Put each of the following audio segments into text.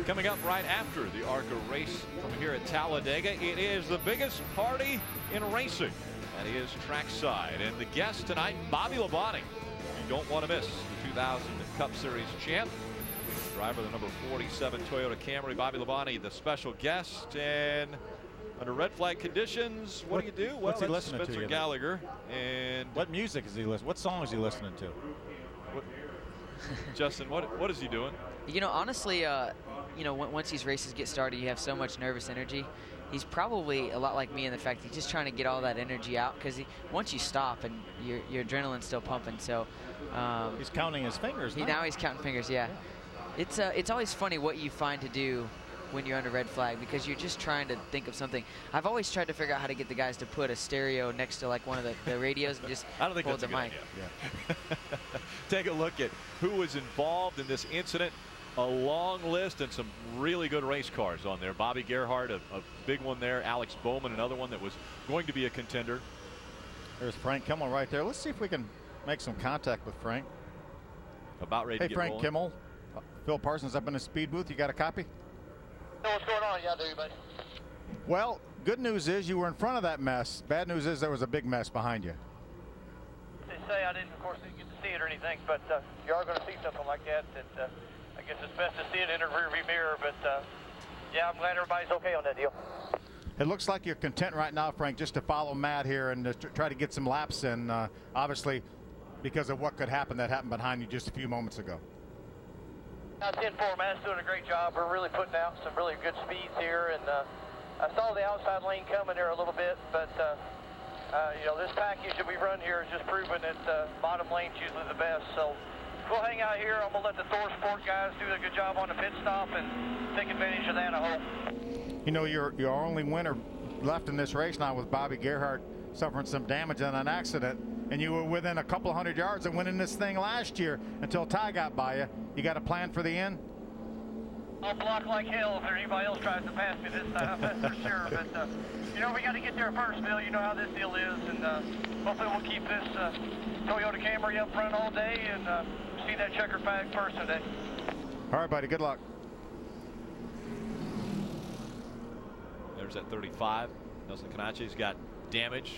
Coming up right after the ARCA race from here at Talladega, it is the biggest party in racing. That is trackside. And the guest tonight, Bobby Labonte. You don't want to miss the 2000 Cup Series champ. Driver of the number 47 Toyota Camry, Bobby Labonte, the special guest. And under red flag conditions, what do you do? What's he listening to? Spencer Gallagher. And what music is he listening? What song is he listening to? Justin, what is he doing? You know, honestly, you know, once these races get started, you have so much nervous energy. He's probably a lot like me in the fact that he's just trying to get all that energy out, because once you stop and your adrenaline's still pumping. So he's counting his fingers now. Now he's counting fingers. Yeah, it's always funny what you find to do when you're under red flag, because you're just trying to think of something. I've always tried to figure out how to get the guys to put a stereo next to like one of the radios and just I don't think hold that's the a good mic. idea. Yeah. Take a look at who was involved in this incident. A long list and some really good race cars on there. Bobby Gerhardt, a big one there. Alex Bowman, another one that was going to be a contender. There's Frank Kimmel right there. Let's see if we can make some contact with Frank. About ready to get Frank rolling. Kimmel. Phil Parsons up in the speed booth. You got a copy? Hey, what's going on? Yeah, I do, buddy. Well, good news is you were in front of that mess. Bad news is there was a big mess behind you. They say I didn't, of course, didn't get to see it or anything, but you are going to see something like that. I guess it's best to see it in a rearview mirror, but yeah, I'm glad everybody's okay on that deal. It looks like you're content right now, Frank, just to follow Matt here and try to get some laps in, obviously, because of what could happen that happened behind you just a few moments ago. 10-4, Matt's doing a great job. We're really putting out some really good speeds here, and I saw the outside lane coming there a little bit, but you know, this package that we run here is just proving that bottom lane's usually the best. So we'll hang out here. I'm gonna let the Motorsports guys do a good job on the pit stop and take advantage of that, I hope. You know, your only winner left in this race now with Bobby Gerhardt suffering some damage in an accident, and you were within a couple hundred yards of winning this thing last year until Ty got by you. You got a plan for the end? I'll block like hell if anybody else tries to pass me this time, that's for sure. But you know, we got to get there first, Bill. You know how this deal is, and hopefully we'll keep this Toyota Camry up front all day and see that checker flag first today. All right, buddy. Good luck. There's that 35. Nelson Canache's got damage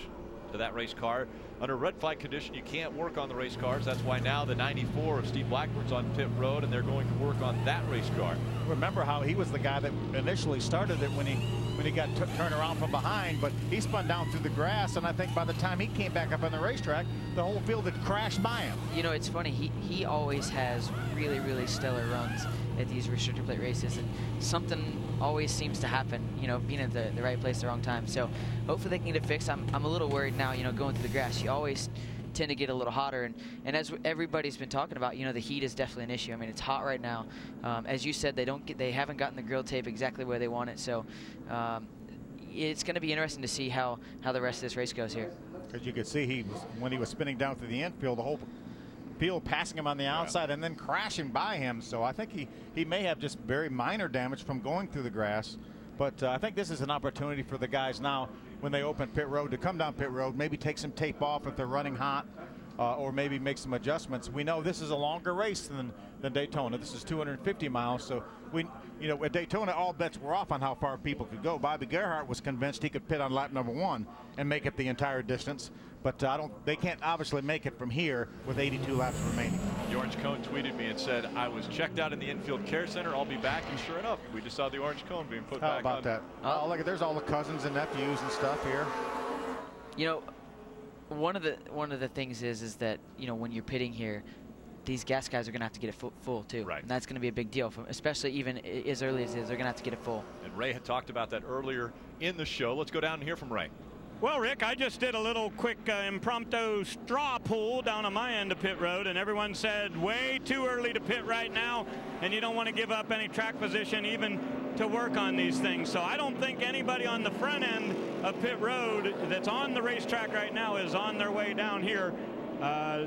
to that race car. Under red flag condition, you can't work on the race cars. That's why now the 94 of Steve Blackburn's on pit road, and they're going to work on that race car. Remember how he was the guy that initially started it when he got turned around from behind, but he spun down through the grass, and I think by the time he came back up on the racetrack, the whole field had crashed by him. You know, it's funny. He always has really, really stellar runs at these restrictor plate races, and something always seems to happen, you know, being at the right place at the wrong time. So hopefully they can get it fixed. I'm a little worried now, you know, going through the grass. You always tend to get a little hotter, and as everybody's been talking about, you know, the heat is definitely an issue. I mean, it's hot right now. As you said, they haven't gotten the grill tape exactly where they want it, so it's going to be interesting to see how the rest of this race goes here. As you could see, when he was spinning down through the infield, the whole field passing him on the outside and then crashing by him. So I think he may have just very minor damage from going through the grass. But I think this is an opportunity for the guys now when they open pit road to come down pit road, maybe take some tape off if they're running hot, or maybe make some adjustments. We know this is a longer race than Daytona. This is 250 miles. So you know, at Daytona, all bets were off on how far people could go. Bobby Gerhardt was convinced he could pit on lap number 1 and make it the entire distance. But they can't obviously make it from here with 82 laps remaining. The orange cone tweeted me and said, I was checked out in the infield care center. I'll be back. And sure enough, we just saw the orange cone being put back on. How about that? Oh, look, there's all the cousins and nephews and stuff here. You know, one of the things is that, you know, when you're pitting here, these gas guys are going to have to get it full too. Right. And that's going to be a big deal, especially even as early as it is. They're going to have to get it full. And Ray had talked about that earlier in the show. Let's go down and hear from Ray. Well, Rick, I just did a little quick impromptu straw poll down on my end of pit road, and everyone said way too early to pit right now, and you don't want to give up any track position even to work on these things. So I don't think anybody on the front end of pit road that's on the racetrack right now is on their way down here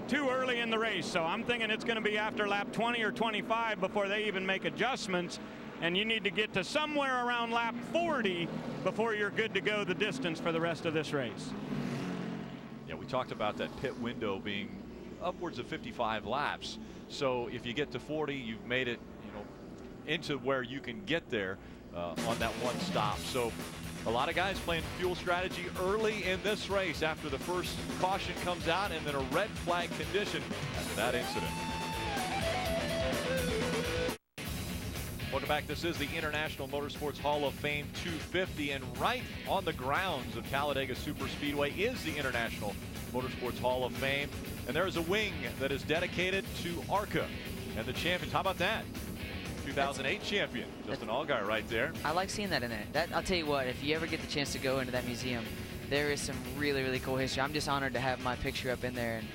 too early in the race. So I'm thinking it's going to be after lap 20 or 25 before they even make adjustments. And you need to get to somewhere around lap 40 before you're good to go the distance for the rest of this race. Yeah, we talked about that pit window being upwards of 55 laps. So if you get to 40, you've made it, you know, into where you can get there on that one stop. So a lot of guys playing fuel strategy early in this race after the first caution comes out, and then a red flag condition after that incident. Welcome back. This is the International Motorsports Hall of Fame 250, and right on the grounds of Talladega Superspeedway is the International Motorsports Hall of Fame, and there is a wing that is dedicated to ARCA and the champions. How about that? 2008 champion, Justin Allgaier right there. I like seeing that in there. I'll tell you what, if you ever get the chance to go into that museum, there is some really, really cool history. I'm just honored to have my picture up in there, and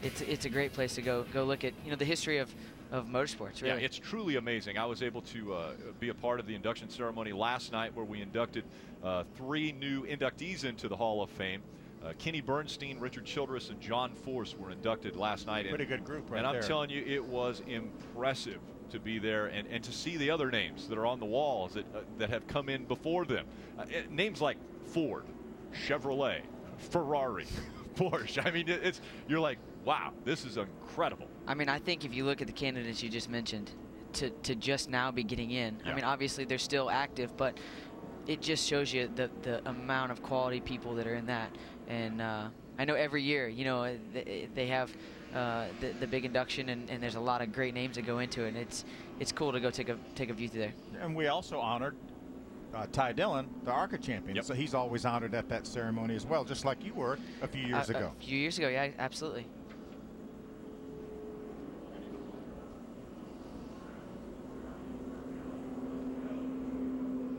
it's a great place to go look at, you know, the history of motorsports, really. Yeah, it's truly amazing. I was able to be a part of the induction ceremony last night, where we inducted 3 new inductees into the Hall of Fame. Kenny Bernstein, Richard Childress, and John Force were inducted last night. Pretty good group right there. And I'm telling you, it was impressive to be there and to see the other names that are on the walls that have come in before them. Names like Ford, Chevrolet, Ferrari, Porsche. I mean, you're like, wow, this is incredible. I mean, I think if you look at the candidates you just mentioned, to just now be getting in, yeah. I mean, obviously they're still active, but it just shows you the amount of quality people that are in that. And I know every year, you know, they have the big induction, and there's a lot of great names that go into it. And it's cool to go take a view through there. And we also honored Ty Dillon, the ARCA champion. Yep. So he's always honored at that ceremony as well, just like you were a few years ago. A few years ago, yeah, absolutely.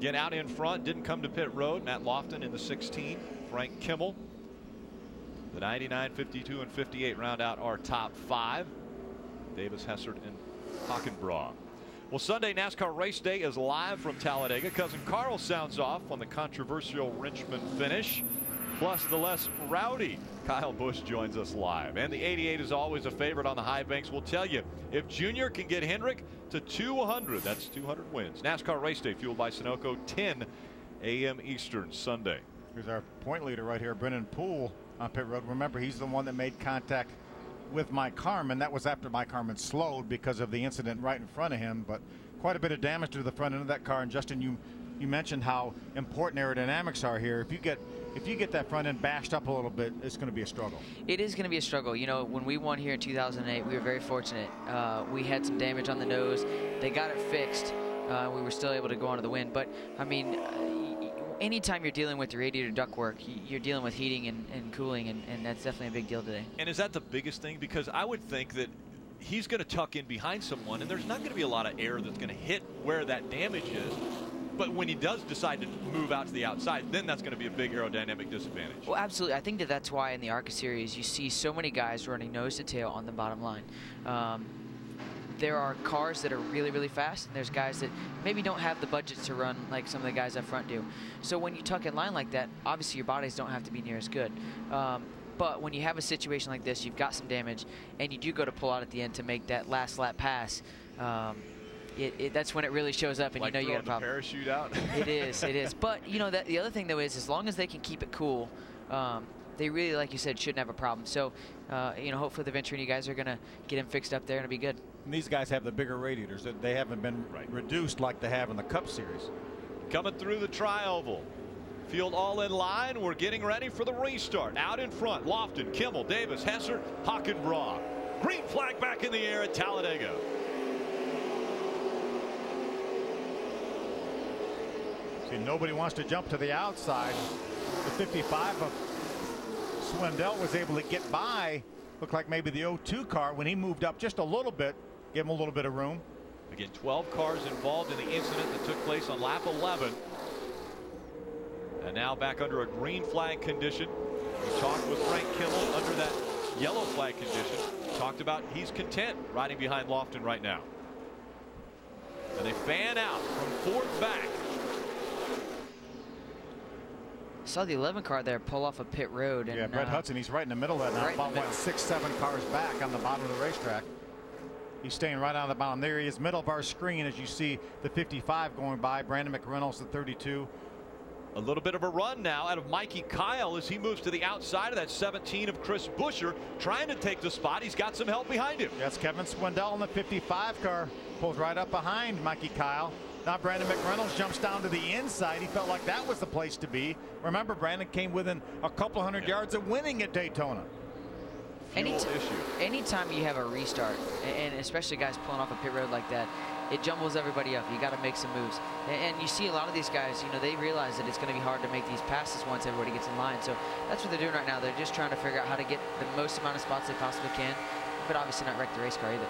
Get out in front, didn't come to pit road. Matt Lofton in the 16. Frank Kimmel. The 99, 52, and 58 round out our top 5. Davis, Hessert, and Hockenbraugh. Well, Sunday NASCAR race day is live from Talladega. Cousin Carl sounds off on the controversial Richmond finish. Plus the less rowdy Kyle Busch joins us live. And the 88 is always a favorite on the high banks. We'll tell you, if Junior can get Hendrick to 200, that's 200 wins. NASCAR race day fueled by Sunoco, 10 a.m. Eastern Sunday. Here's our point leader right here, Brennan Poole on pit road. Remember, he's the one that made contact with Mike Harmon. That was after Mike Harmon slowed because of the incident right in front of him, but quite a bit of damage to the front end of that car. And Justin, you mentioned how important aerodynamics are here. If you get that front end bashed up a little bit, it's going to be a struggle. It is going to be a struggle. You know, when we won here in 2008, we were very fortunate. We had some damage on the nose. They got it fixed. We were still able to go on to the win. But, I mean, anytime you're dealing with the radiator ductwork, you're dealing with heating and cooling, and that's definitely a big deal today. And is that the biggest thing? Because I would think that he's going to tuck in behind someone, and there's not going to be a lot of air that's going to hit where that damage is. But when he does decide to move out to the outside, then that's going to be a big aerodynamic disadvantage. Well, absolutely. I think that's why in the ARCA series you see so many guys running nose to tail on the bottom line. There are cars that are really, really fast, and there's guys that maybe don't have the budget to run like some of the guys up front do. So when you tuck in line like that, obviously your bodies don't have to be near as good. But when you have a situation like this, you've got some damage, and you do go to pull out at the end to make that last lap pass, that's when it really shows up, and like you know you got a problem. Parachute out. It is. But you know that the other thing though is, as long as they can keep it cool, they really, like you said, shouldn't have a problem. So, you know, hopefully the Venturini guys are going to get him fixed up there, and it'll be good. And these guys have the bigger radiators. They haven't been reduced like they have in the Cup Series. Coming through the tri-oval. Field all in line. We're getting ready for the restart. Out in front, Lofton, Kimmel, Davis, Hessert, Hockenbraugh. Green flag back in the air at Talladega. See, nobody wants to jump to the outside. The 55 of Swindell was able to get by. Looked like maybe the 02 car when he moved up just a little bit, gave him a little bit of room. Again, 12 cars involved in the incident that took place on lap 11. And now back under a green flag condition. We talked with Frank Kimmel under that yellow flag condition. Talked about he's content riding behind Lofton right now. And they fan out from fourth back. Saw the 11 car there pull off a pit road. And, yeah, Brett Hudson, he's right in the middle of that now, about 6-7 cars back on the bottom of the racetrack. He's staying right on the bottom. There he is, middle of our screen, as you see the 55 going by. Brandon McReynolds, the 32. A little bit of a run now out of Mikey Kyle as he moves to the outside of that 17 of Chris Buescher, trying to take the spot. He's got some help behind him. That's Kevin Swindell in the 55 car. Pulls right up behind Mikey Kyle. Now Brandon McReynolds jumps down to the inside. He felt like that was the place to be. Remember, Brandon came within a couple hundred yards of winning at Daytona. Anytime you have a restart, and especially guys pulling off a pit road like that, it jumbles everybody up. You got to make some moves. And you see a lot of these guys, you know, they realize that it's going to be hard to make these passes once everybody gets in line. So that's what they're doing right now. They're just trying to figure out how to get the most amount of spots they possibly can, but obviously not wreck the race car either.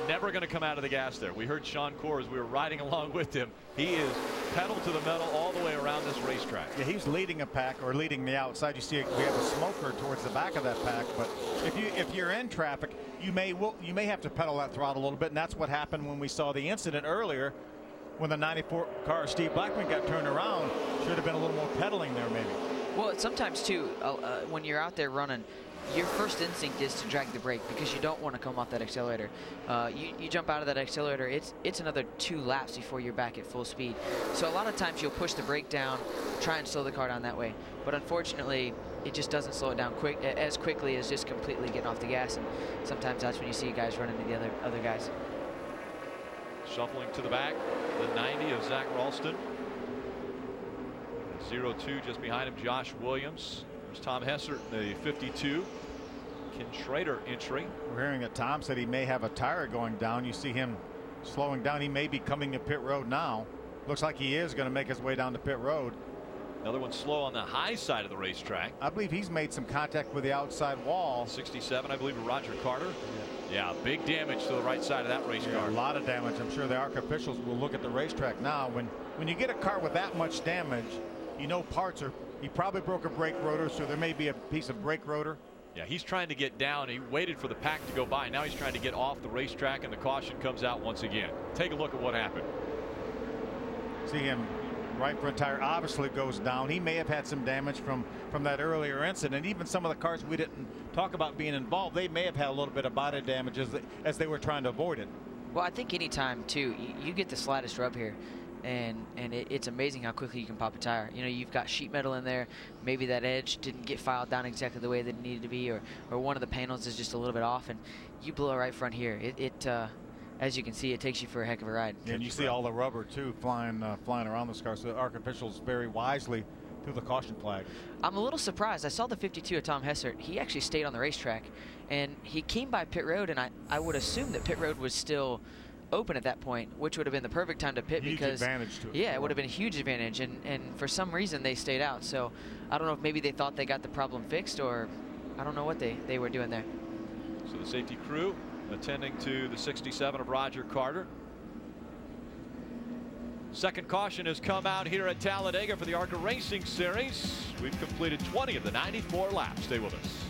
Never going to come out of the gas there. We heard Sean Corr as we were riding along with him. He is pedal to the metal all the way around this racetrack. Yeah, he's leading a pack, or leading the outside. You see we have a smoker towards the back of that pack, but if you're in traffic, you may have to pedal that throttle a little bit, and that's what happened when we saw the incident earlier when the 94 car Steve Blackman got turned around. Should have been a little more pedaling there maybe. Well, sometimes too, when you're out there running, your first instinct is to drag the brake because you don't want to come off that accelerator. You jump out of that accelerator, it's another 2 laps before you're back at full speed. So a lot of times you'll push the brake down, try and slow the car down that way. But unfortunately, it just doesn't slow it down as quickly as just completely getting off the gas. And sometimes that's when you see guys running into the other guys. Shuffling to the back, the 90 of Zach Ralston. 0-2 just behind him, Josh Williams. There's Tom Hessert in the 52. Ken Schrader entry. We're hearing that Tom said he may have a tire going down. You see him slowing down. He may be coming to pit road now. Looks like he is going to make his way down to pit road. Another one slow on the high side of the racetrack. I believe he's made some contact with the outside wall. 67, I believe, of Roger Carter. Yeah, big damage to the right side of that race car. A lot of damage. I'm sure the ARCA officials will look at the racetrack now. When you get a car with that much damage, you know parts are. He probably broke a brake rotor, so there may be a piece of brake rotor. Yeah, he's trying to get down. He waited for the pack to go by. Now he's trying to get off the racetrack, and the caution comes out once again. Take a look at what happened. See him, right front tire obviously goes down. He may have had some damage from that earlier incident. Even some of the cars we didn't talk about being involved, they may have had a little bit of body damage as they were trying to avoid it. Well, I think anytime, too, you get the slightest rub here. And it's amazing how quickly you can pop a tire. You know, you've got sheet metal in there. Maybe that edge didn't get filed down exactly the way that it needed to be, or one of the panels is just a little bit off, and you blow right front here. As you can see, it takes you for a heck of a ride. And you see all the rubber too flying around this car. So the ARCA officials very wisely threw the caution flag. I'm a little surprised. I saw the 52 of Tom Hessert. He actually stayed on the racetrack, and he came by pit road, and I would assume that pit road was still open at that point, which would have been the perfect time to pit. Huge because advantage to it. Yeah, it would have been a huge advantage, and for some reason they stayed out. So I don't know if maybe they thought they got the problem fixed, or I don't know what they were doing there. So the safety crew attending to the 67 of Roger Carter. Second caution has come out here at Talladega for the ARCA Racing Series. We've completed 20 of the 94 laps. Stay with us.